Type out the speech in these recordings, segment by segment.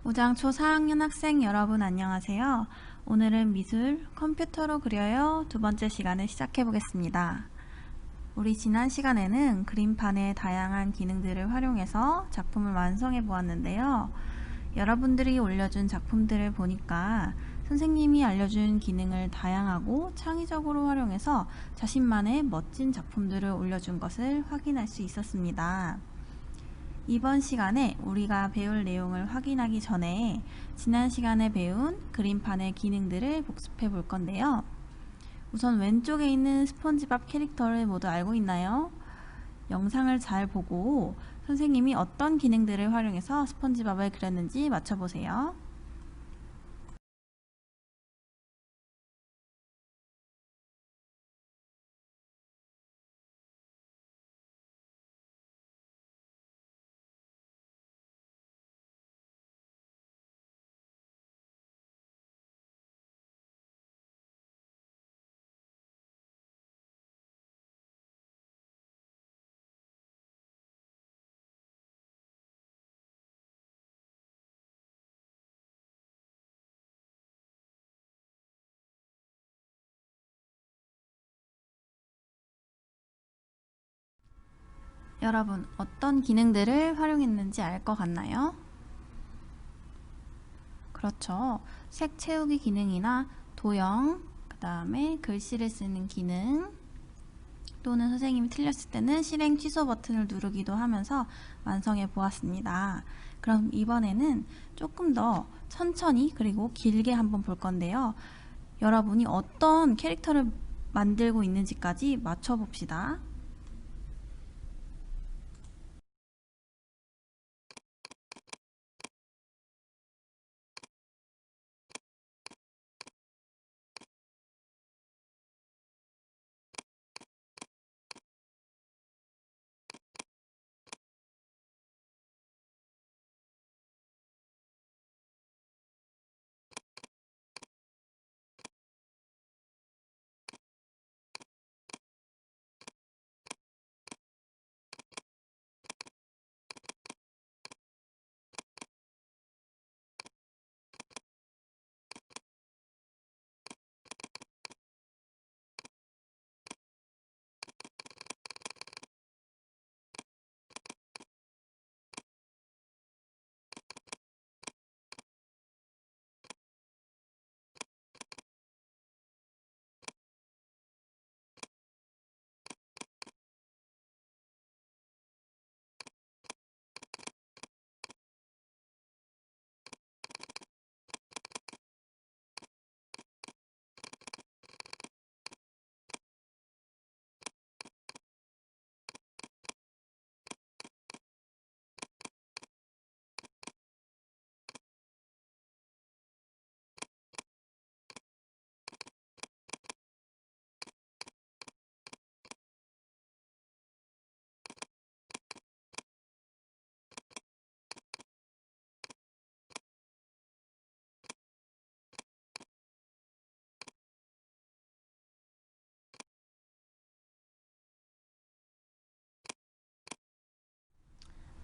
오장초 4학년 학생 여러분 안녕하세요. 오늘은 미술 컴퓨터로 그려요 두 번째 시간을 시작해 보겠습니다. 우리 지난 시간에는 그림판의 다양한 기능들을 활용해서 작품을 완성해 보았는데요. 여러분들이 올려준 작품들을 보니까 선생님이 알려준 기능을 다양하고 창의적으로 활용해서 자신만의 멋진 작품들을 올려준 것을 확인할 수 있었습니다. 이번 시간에 우리가 배울 내용을 확인하기 전에 지난 시간에 배운 그림판의 기능들을 복습해 볼 건데요. 우선 왼쪽에 있는 스폰지밥 캐릭터를 모두 알고 있나요? 영상을 잘 보고 선생님이 어떤 기능들을 활용해서 스폰지밥을 그렸는지 맞춰보세요. 여러분, 어떤 기능들을 활용했는지 알 것 같나요? 그렇죠. 색 채우기 기능이나 도형, 그 다음에 글씨를 쓰는 기능, 또는 선생님이 틀렸을 때는 실행 취소 버튼을 누르기도 하면서 완성해 보았습니다. 그럼 이번에는 조금 더 천천히 그리고 길게 한번 볼 건데요. 여러분이 어떤 캐릭터를 만들고 있는지까지 맞춰 봅시다.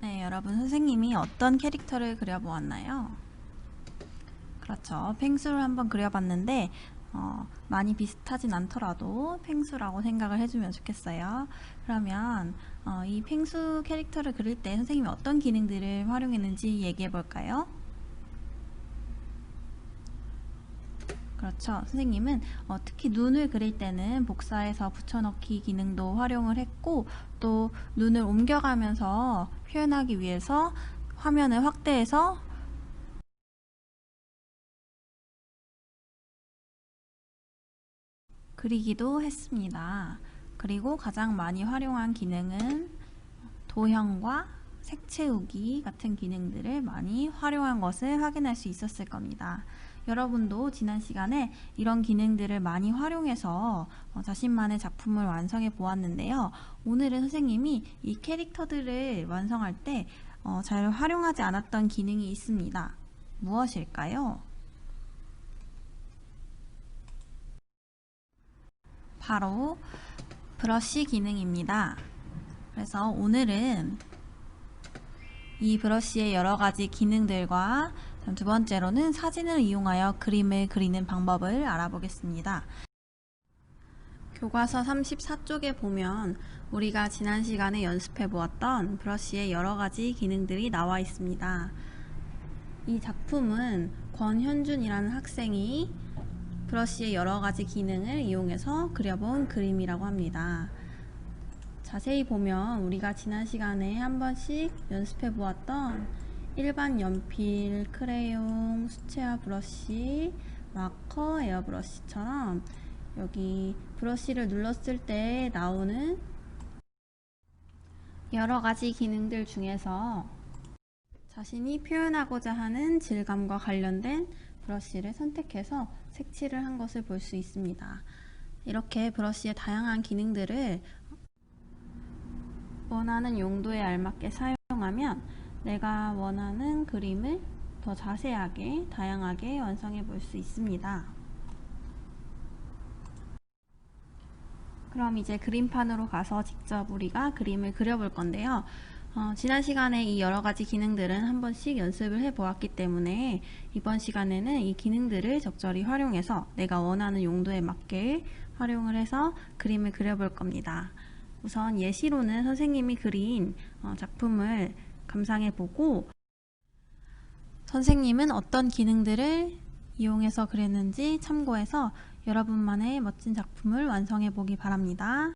네, 여러분 선생님이 어떤 캐릭터를 그려보았나요? 그렇죠. 펭수를 한번 그려봤는데 많이 비슷하진 않더라도 펭수라고 생각을 해주면 좋겠어요. 그러면 이 펭수 캐릭터를 그릴 때 선생님이 어떤 기능들을 활용했는지 얘기해 볼까요? 그렇죠. 선생님은 특히 눈을 그릴 때는 복사해서 붙여넣기 기능도 활용을 했고, 또 눈을 옮겨가면서 표현하기 위해서 화면을 확대해서 그리기도 했습니다. 그리고 가장 많이 활용한 기능은 도형과 색 채우기 같은 기능들을 많이 활용한 것을 확인할 수 있었을 겁니다. 여러분도 지난 시간에 이런 기능들을 많이 활용해서 자신만의 작품을 완성해 보았는데요. 오늘은 선생님이 이 캐릭터들을 완성할 때 잘 활용하지 않았던 기능이 있습니다. 무엇일까요? 바로 브러쉬 기능입니다. 그래서 오늘은 이 브러쉬의 여러가지 기능들과 두 번째로는 사진을 이용하여 그림을 그리는 방법을 알아보겠습니다. 교과서 34쪽에 보면 우리가 지난 시간에 연습해 보았던 브러쉬의 여러가지 기능들이 나와 있습니다. 이 작품은 권현준이라는 학생이 브러쉬의 여러가지 기능을 이용해서 그려본 그림이라고 합니다. 자세히 보면 우리가 지난 시간에 한 번씩 연습해 보았던 일반 연필, 크레용, 수채화 브러쉬, 마커, 에어브러쉬처럼 여기 브러쉬를 눌렀을 때 나오는 여러가지 기능들 중에서 자신이 표현하고자 하는 질감과 관련된 브러쉬를 선택해서 색칠을 한 것을 볼 수 있습니다. 이렇게 브러쉬의 다양한 기능들을 원하는 용도에 알맞게 사용하면 내가 원하는 그림을 더 자세하게, 다양하게 완성해 볼 수 있습니다. 그럼 이제 그림판으로 가서 직접 우리가 그림을 그려볼 건데요. 지난 시간에 이 여러가지 기능들은 한 번씩 연습을 해 보았기 때문에 이번 시간에는 이 기능들을 적절히 활용해서 내가 원하는 용도에 맞게 활용을 해서 그림을 그려볼 겁니다. 우선 예시로는 선생님이 그린 작품을 감상해 보고 선생님은 어떤 기능들을 이용해서 그렸는지 참고해서 여러분만의 멋진 작품을 완성해 보기 바랍니다.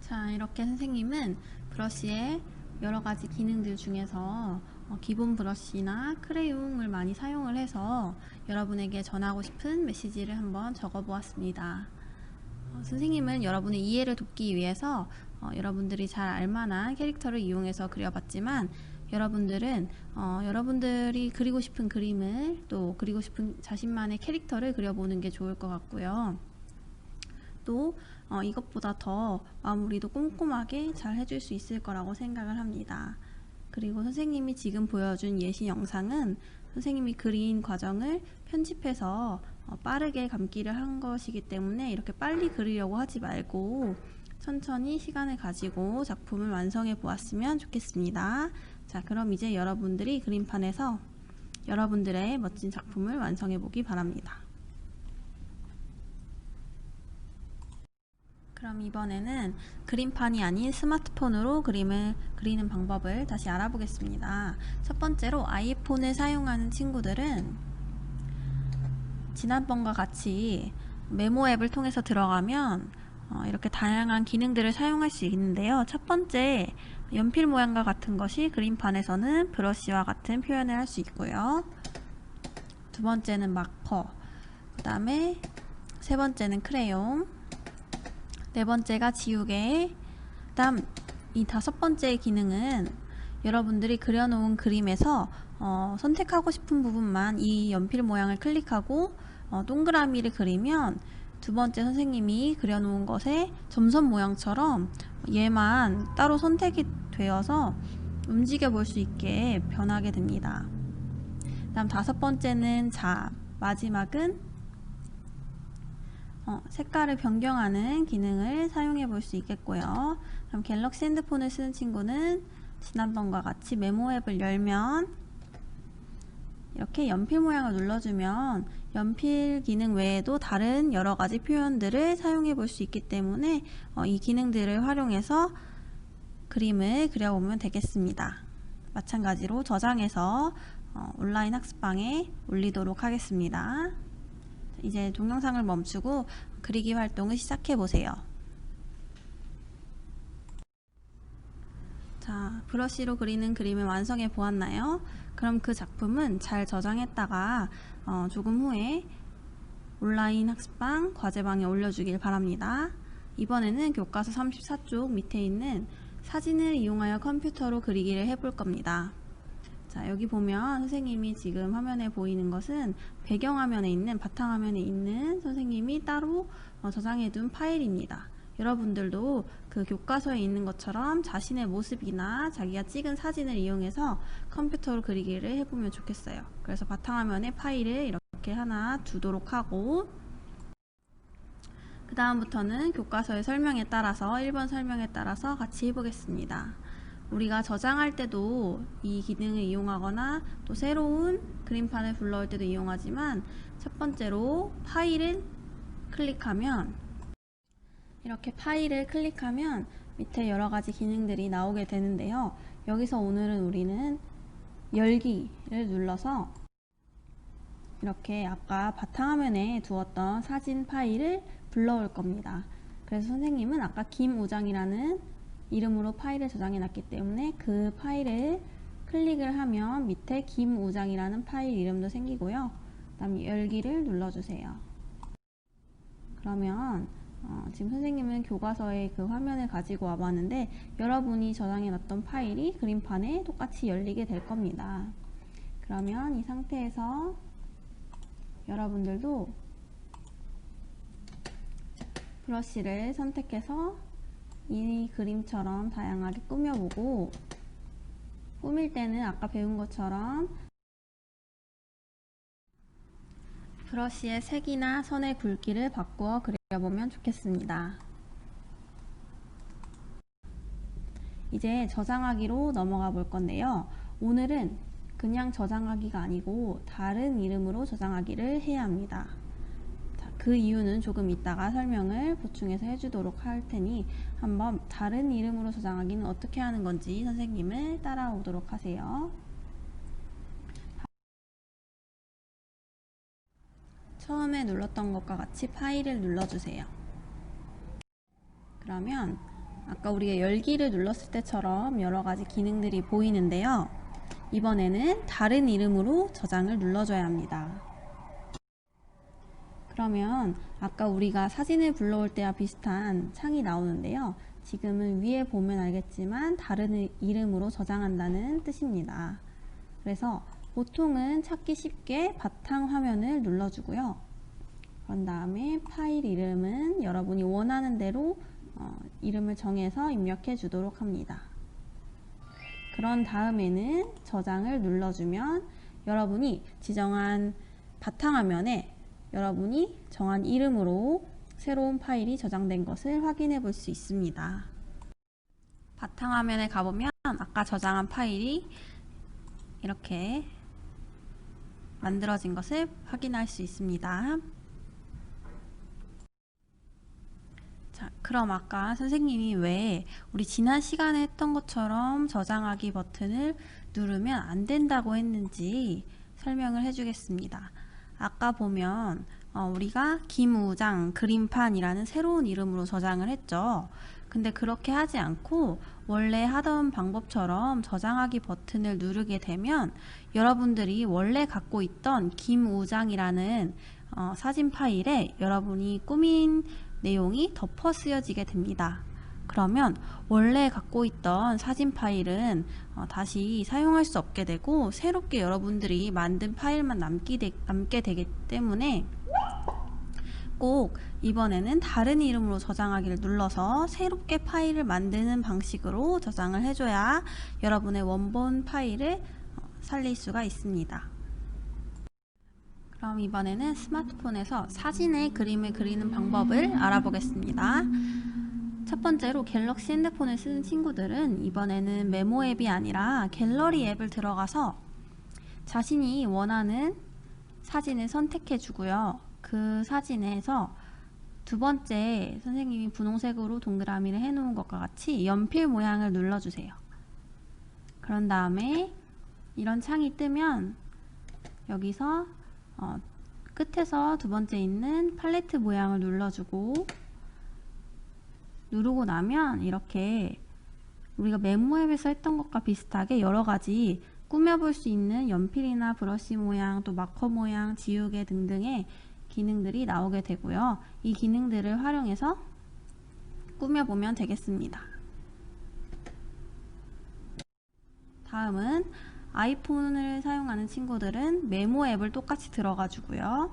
자, 이렇게 선생님은 브러쉬의 여러가지 기능들 중에서 기본 브러쉬나 크레용을 많이 사용을 해서 여러분에게 전하고 싶은 메시지를 한번 적어 보았습니다. 선생님은 여러분의 이해를 돕기 위해서 여러분들이 잘 알만한 캐릭터를 이용해서 그려봤지만 여러분들은 여러분들이 그리고 싶은 그림을 또 그리고 싶은 자신만의 캐릭터를 그려보는 게 좋을 것 같고요. 또 이것보다 더 마무리도 꼼꼼하게 잘 해줄 수 있을 거라고 생각을 합니다. 그리고 선생님이 지금 보여준 예시 영상은 선생님이 그린 과정을 편집해서 빠르게 감기를 한 것이기 때문에 이렇게 빨리 그리려고 하지 말고 천천히 시간을 가지고 작품을 완성해 보았으면 좋겠습니다. 자, 그럼 이제 여러분들이 그림판에서 여러분들의 멋진 작품을 완성해 보기 바랍니다. 그럼 이번에는 그림판이 아닌 스마트폰으로 그림을 그리는 방법을 다시 알아보겠습니다. 첫 번째로 아이폰을 사용하는 친구들은 지난번과 같이 메모 앱을 통해서 들어가면 이렇게 다양한 기능들을 사용할 수 있는데요. 첫 번째, 연필 모양과 같은 것이 그림판에서는 브러쉬와 같은 표현을 할 수 있고요. 두 번째는 마커, 그 다음에 세 번째는 크레용, 네 번째가 지우개, 그 다음 이 다섯 번째 기능은 여러분들이 그려놓은 그림에서 선택하고 싶은 부분만 이 연필 모양을 클릭하고 동그라미를 그리면 두 번째 선생님이 그려놓은 것에 점선 모양처럼 얘만 따로 선택이 되어서 움직여 볼 수 있게 변하게 됩니다. 다음 다섯 번째는 마지막은 색깔을 변경하는 기능을 사용해 볼 수 있겠고요. 그럼 갤럭시 핸드폰을 쓰는 친구는 지난번과 같이 메모 앱을 열면 이렇게 연필 모양을 눌러주면 연필 기능 외에도 다른 여러가지 표현들을 사용해 볼 수 있기 때문에 이 기능들을 활용해서 그림을 그려보면 되겠습니다. 마찬가지로 저장해서 온라인 학습방에 올리도록 하겠습니다. 이제 동영상을 멈추고 그리기 활동을 시작해 보세요. 자, 브러쉬로 그리는 그림을 완성해 보았나요? 그럼 그 작품은 잘 저장했다가 조금 후에 온라인 학습방 과제방에 올려주길 바랍니다. 이번에는 교과서 34쪽 밑에 있는 사진을 이용하여 컴퓨터로 그리기를 해볼 겁니다. 자, 여기 보면 선생님이 지금 화면에 보이는 것은 배경화면에 있는, 바탕화면에 있는 선생님이 따로 저장해둔 파일입니다. 여러분들도 그 교과서에 있는 것처럼 자신의 모습이나 자기가 찍은 사진을 이용해서 컴퓨터로 그리기를 해보면 좋겠어요. 그래서 바탕화면에 파일을 이렇게 하나 두도록 하고, 그 다음부터는 교과서의 설명에 따라서 1번 설명에 따라서 같이 해보겠습니다. 우리가 저장할 때도 이 기능을 이용하거나 또 새로운 그림판을 불러올 때도 이용하지만, 첫 번째로 파일을 클릭하면 이렇게 파일을 클릭하면 밑에 여러가지 기능들이 나오게 되는데요. 여기서 오늘은 우리는 열기를 눌러서 이렇게 아까 바탕화면에 두었던 사진 파일을 불러올 겁니다. 그래서 선생님은 아까 김우장이라는 이름으로 파일을 저장해 놨기 때문에 그 파일을 클릭을 하면 밑에 김우장이라는 파일 이름도 생기고요. 그 다음 열기를 눌러주세요. 그러면 지금 선생님은 교과서의 그 화면을 가지고 와봤는데 여러분이 저장해 놨던 파일이 그림판에 똑같이 열리게 될 겁니다. 그러면 이 상태에서 여러분들도 브러쉬를 선택해서 이 그림처럼 다양하게 꾸며보고, 꾸밀 때는 아까 배운 것처럼 브러쉬의 색이나 선의 굵기를 바꾸어 그려보면 좋겠습니다. 이제 저장하기로 넘어가 볼 건데요. 오늘은 그냥 저장하기가 아니고 다른 이름으로 저장하기를 해야 합니다. 자, 그 이유는 조금 이따가 설명을 보충해서 해주도록 할 테니 한번 다른 이름으로 저장하기는 어떻게 하는 건지 선생님을 따라오도록 하세요. 처음에 눌렀던 것과 같이 파일을 눌러주세요. 그러면 아까 우리가 열기를 눌렀을 때처럼 여러가지 기능들이 보이는데요. 이번에는 다른 이름으로 저장을 눌러줘야 합니다. 그러면 아까 우리가 사진을 불러올 때와 비슷한 창이 나오는데요. 지금은 위에 보면 알겠지만 다른 이름으로 저장한다는 뜻입니다. 그래서 보통은 찾기 쉽게 바탕화면을 눌러주고요. 그런 다음에 파일 이름은 여러분이 원하는 대로 이름을 정해서 입력해 주도록 합니다. 그런 다음에는 저장을 눌러주면 여러분이 지정한 바탕화면에 여러분이 정한 이름으로 새로운 파일이 저장된 것을 확인해 볼 수 있습니다. 바탕화면에 가보면 아까 저장한 파일이 이렇게 만들어진 것을 확인할 수 있습니다. 자, 그럼 아까 선생님이 왜 우리 지난 시간에 했던 것처럼 저장하기 버튼을 누르면 안 된다고 했는지 설명을 해주겠습니다. 아까 보면 우리가 김우장 그림판이라는 새로운 이름으로 저장을 했죠. 근데 그렇게 하지 않고 원래 하던 방법처럼 저장하기 버튼을 누르게 되면 여러분들이 원래 갖고 있던 김우장이라는 사진 파일에 여러분이 꾸민 내용이 덮어 쓰여지게 됩니다. 그러면 원래 갖고 있던 사진 파일은 다시 사용할 수 없게 되고 새롭게 여러분들이 만든 파일만 남게 되기 때문에 꼭 이번에는 다른 이름으로 저장하기를 눌러서 새롭게 파일을 만드는 방식으로 저장을 해줘야 여러분의 원본 파일을 살릴 수가 있습니다. 그럼 이번에는 스마트폰에서 사진의 그림을 그리는 방법을 알아보겠습니다. 첫 번째로 갤럭시 핸드폰을 쓰는 친구들은 이번에는 메모 앱이 아니라 갤러리 앱을 들어가서 자신이 원하는 사진을 선택해 주고요. 그 사진에서 두 번째 선생님이 분홍색으로 동그라미를 해 놓은 것과 같이 연필 모양을 눌러주세요. 그런 다음에 이런 창이 뜨면 여기서 끝에서 두 번째 있는 팔레트 모양을 눌러주고 누르고 나면 이렇게 우리가 메모 앱에서 했던 것과 비슷하게 여러가지 꾸며볼 수 있는 연필이나 브러쉬 모양, 또 마커 모양, 지우개 등등의 기능들이 나오게 되고요. 이 기능들을 활용해서 꾸며보면 되겠습니다. 다음은 아이폰을 사용하는 친구들은 메모 앱을 똑같이 들어가지고요.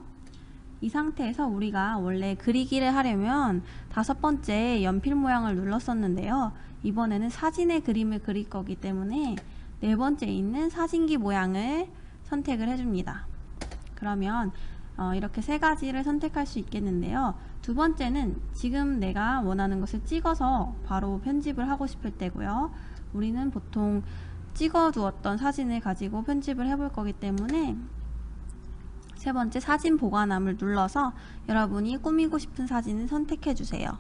이 상태에서 우리가 원래 그리기를 하려면 다섯 번째 연필 모양을 눌렀었는데요. 이번에는 사진의 그림을 그릴 거기 때문에 네 번째 있는 사진기 모양을 선택을 해줍니다. 그러면 이렇게 세 가지를 선택할 수 있겠는데요. 두 번째는 지금 내가 원하는 것을 찍어서 바로 편집을 하고 싶을 때고요. 우리는 보통 찍어 두었던 사진을 가지고 편집을 해볼 거기 때문에 세 번째 사진 보관함을 눌러서 여러분이 꾸미고 싶은 사진을 선택해 주세요.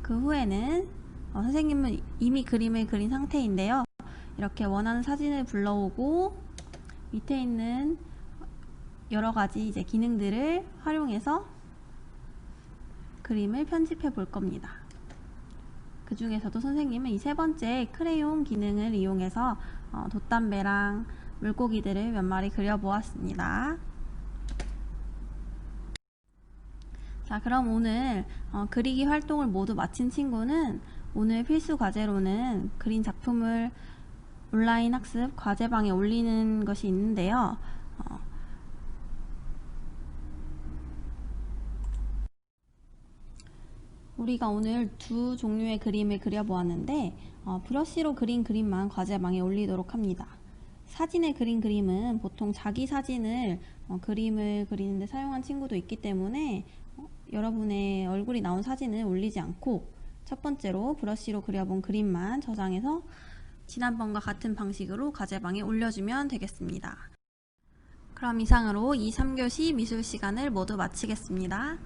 그 후에는 선생님은 이미 그림을 그린 상태인데요. 이렇게 원하는 사진을 불러오고 밑에 있는 여러가지 이제 기능들을 활용해서 그림을 편집해 볼 겁니다. 그 중에서도 선생님은 이 세 번째 크레용 기능을 이용해서 돛담배랑 물고기들을 몇 마리 그려보았습니다. 자, 그럼 오늘 그리기 활동을 모두 마친 친구는 오늘 필수 과제로는 그린 작품을 온라인 학습 과제방에 올리는 것이 있는데요. 우리가 오늘 두 종류의 그림을 그려보았는데 브러쉬로 그린 그림만 과제방에 올리도록 합니다. 사진에 그린 그림은 보통 자기 사진을 그림을 그리는데 사용한 친구도 있기 때문에 여러분의 얼굴이 나온 사진을 올리지 않고 첫 번째로 브러쉬로 그려본 그림만 저장해서 지난번과 같은 방식으로 과제방에 올려주면 되겠습니다. 그럼 이상으로 2, 3교시 미술 시간을 모두 마치겠습니다.